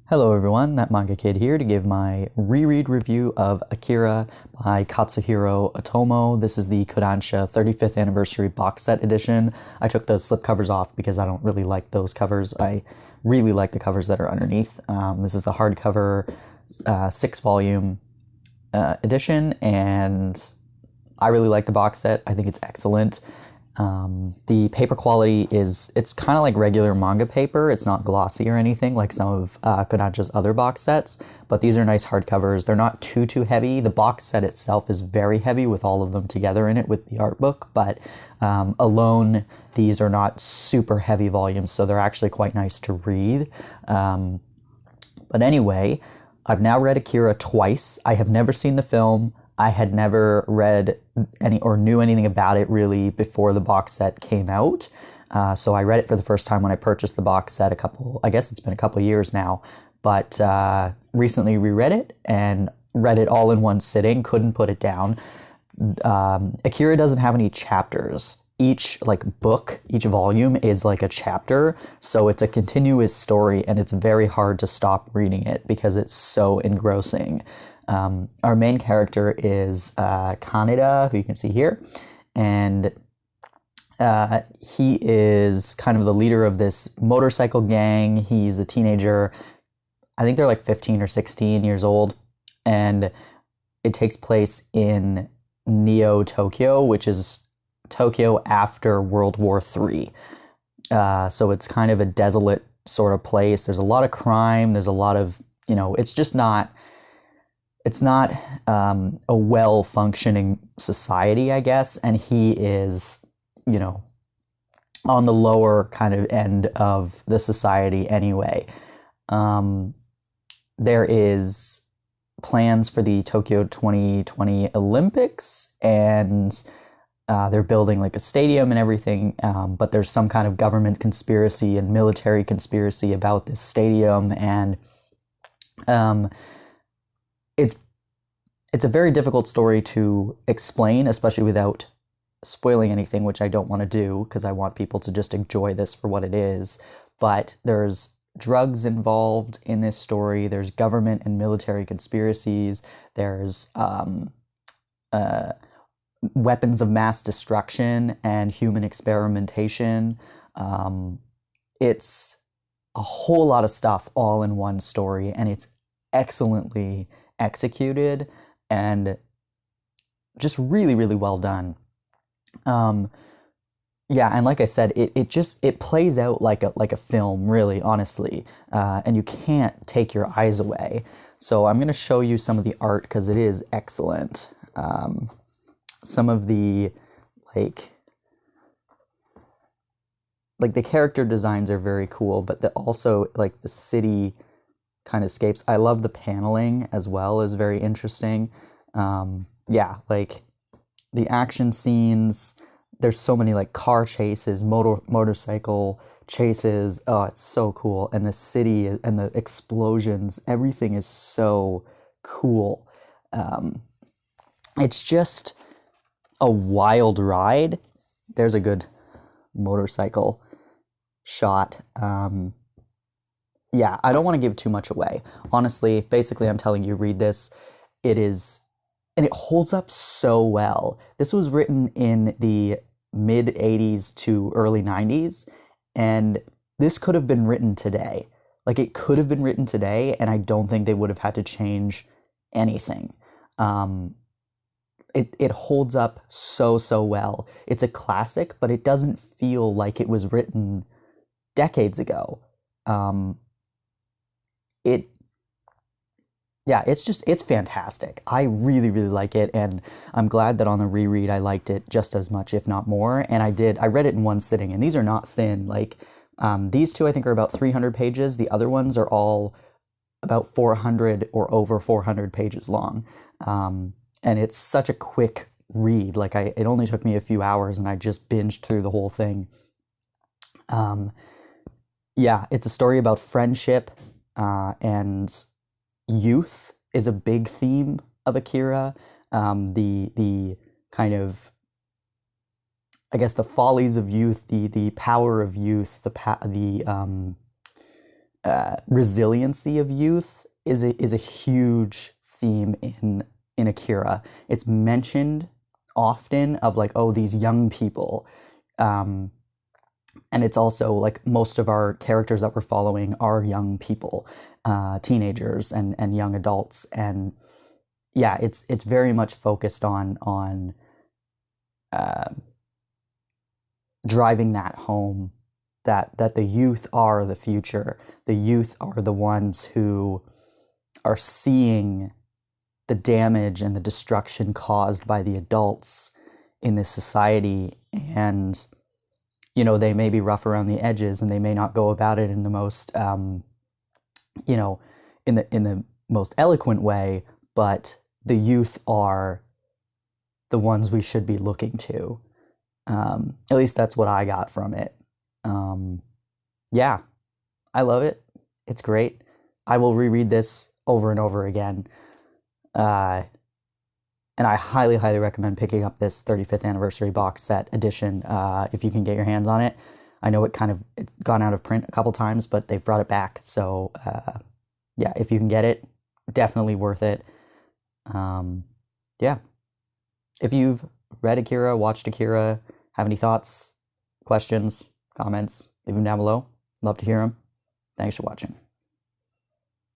Hello everyone, that Manga Kid here to give my reread review of Akira by Katsuhiro Otomo. This is the Kodansha 35th anniversary box set edition. I took the slipcovers off because I don't really like those covers. I really like the covers that are underneath. This is the hardcover 6-volume edition, and I really like the box set. I think it's excellent. The paper quality it's kind of like regular manga paper. It's not glossy or anything like some of Kodansha's other box sets, but these are nice hardcovers. They're not too heavy. The box set itself is very heavy with all of them together in it with the art book, but alone, these are not super heavy volumes, so they're actually quite nice to read. But anyway, I've now read Akira twice. I have never seen the film. I had never read any or knew anything about it really before the box set came out. So I read it for the first time when I purchased the box set I guess it's been a couple years now, but recently reread it and read it all in one sitting, couldn't put it down. Akira doesn't have any chapters. Each book, each volume is like a chapter, so it's a continuous story and it's very hard to stop reading it because it's so engrossing. Our main character is Kaneda, who you can see here, and he is kind of the leader of this motorcycle gang. He's a teenager. I think they're like 15 or 16 years old, and it takes place in Neo Tokyo, which is Tokyo after World War III. So it's kind of a desolate sort of place. There's a lot of crime. There's a lot of, it's not a well-functioning society, I guess, and he is, on the lower kind of end of the society anyway. There is plans for the Tokyo 2020 Olympics, and they're building like a stadium and everything, but there's some kind of government conspiracy and military conspiracy about this stadium, and it's a very difficult story to explain, especially without spoiling anything, which I don't want to do because I want people to just enjoy this for what it is. But there's drugs involved in this story. There's government and military conspiracies. There's weapons of mass destruction and human experimentation. It's a whole lot of stuff all in one story, and it's excellently executed and just really well done. Yeah, and like I said, it plays out like a film, really, honestly, and you can't take your eyes away. So I'm going to show you some of the art because it is excellent. Some of the like the character designs are very cool, but also like the city kind of scapes. I love the paneling as well, is very interesting. Yeah, like the action scenes, there's so many like car chases, motorcycle chases. Oh, it's so cool. And the city and the explosions, everything is so cool. It's just a wild ride. There's a good motorcycle shot. Yeah, I don't want to give too much away. Honestly, basically, I'm telling you, read this. And it holds up so well. This was written in the mid-'80s to early '90s, and this could have been written today. Like, it could have been written today, and I don't think they would have had to change anything. It holds up so well. It's a classic, but it doesn't feel like it was written decades ago. It's fantastic. I really like it, and I'm glad that on the reread I liked it just as much, if not more. And I read it in one sitting, and these are not thin. Like, these two I think are about 300 pages. The other ones are all about 400 or over 400 pages long. And it's such a quick read. Like, it only took me a few hours, and I just binged through the whole thing. Yeah, it's a story about friendship, and youth is a big theme of Akira. The kind of, I guess, the follies of youth, the power of youth, resiliency of youth is a huge theme in Akira. It's mentioned often of like, oh, these young people. And it's also like most of our characters that we're following are young people, teenagers and young adults. And yeah, it's very much focused on driving that home, that the youth are the future. The youth are the ones who are seeing the damage and the destruction caused by the adults in this society. And, you know, they may be rough around the edges and they may not go about it in the most, you know, in the most eloquent way, but the youth are the ones we should be looking to. At least that's what I got from it. Yeah, I love it. It's great. I will reread this over and over again. And I highly, highly recommend picking up this 35th anniversary box set edition if you can get your hands on it. I know it's gone out of print a couple times, but they've brought it back. So yeah, if you can get it, definitely worth it. Yeah. If you've read Akira, watched Akira, have any thoughts, questions, comments, leave them down below. Love to hear them. Thanks for watching.